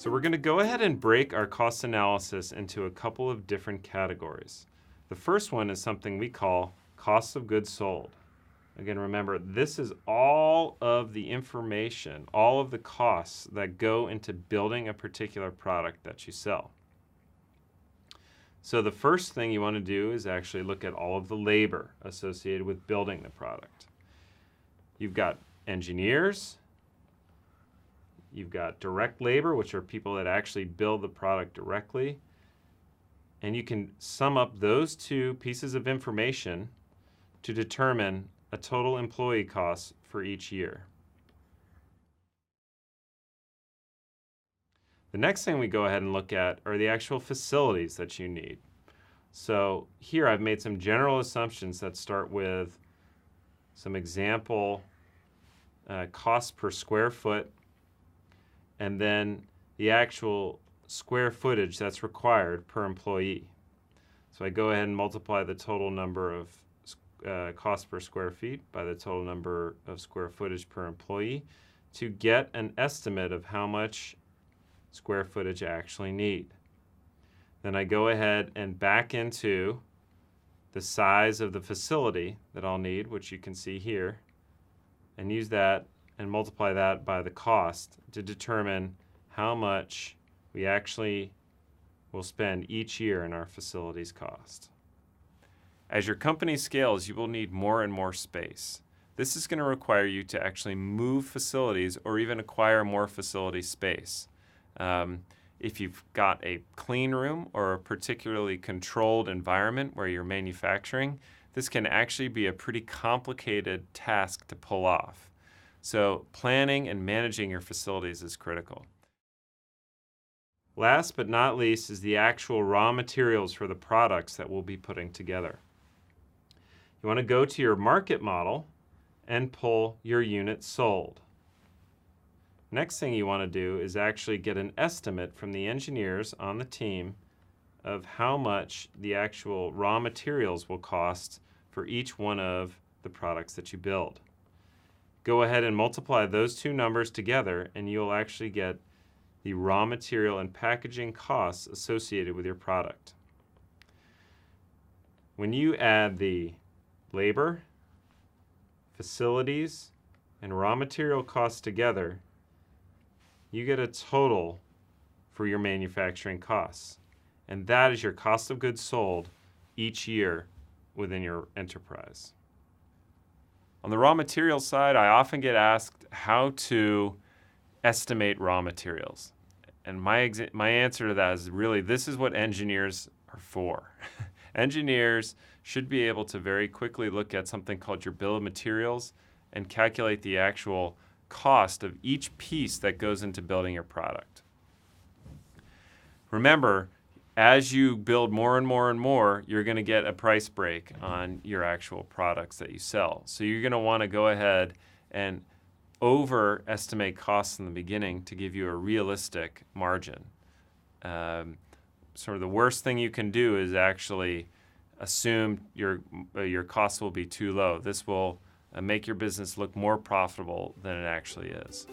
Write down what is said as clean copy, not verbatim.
So we're going to go ahead and break our cost analysis into a couple of different categories. The first one is something we call cost of goods sold. Again, remember, this is all of the information, all of the costs that go into building a particular product that you sell. So the first thing you want to do is actually look at all of the labor associated with building the product. You've got engineers, you've got direct labor, which are people that actually build the product directly, and you can sum up those two pieces of information to determine a total employee cost for each year. The next thing we go ahead and look at are the actual facilities that you need. So here I've made some general assumptions that start with some example cost per square foot, and then the actual square footage that's required per employee. So I go ahead and multiply the total number of cost per square feet by the total number of square footage per employee to get an estimate of how much square footage I actually need. Then I go ahead and back into the size of the facility that I'll need, which you can see here, and use that and multiply that by the cost to determine how much we actually will spend each year in our facilities cost. As your company scales, you will need more and more space. This is going to require you to actually move facilities or even acquire more facility space. If you've got a clean room or a particularly controlled environment where you're manufacturing, this can actually be a pretty complicated task to pull off. So planning and managing your facilities is critical. Last but not least is the actual raw materials for the products that we'll be putting together. You want to go to your market model and pull your units sold. Next thing you want to do is actually get an estimate from the engineers on the team of how much the actual raw materials will cost for each one of the products that you build. Go ahead and multiply those two numbers together and you'll actually get the raw material and packaging costs associated with your product. When you add the labor, facilities, and raw material costs together, you get a total for your manufacturing costs. And that is your cost of goods sold each year within your enterprise. On the raw materials side, I often get asked how to estimate raw materials. And my answer to that is really, this is what engineers are for. Engineers should be able to very quickly look at something called your bill of materials and calculate the actual cost of each piece that goes into building your product. Remember, as you build more and more and more, you're going to get a price break on your actual products that you sell. So you're going to want to go ahead and overestimate costs in the beginning to give you a realistic margin. Sort of the worst thing you can do is actually assume your costs will be too low. This will make your business look more profitable than it actually is.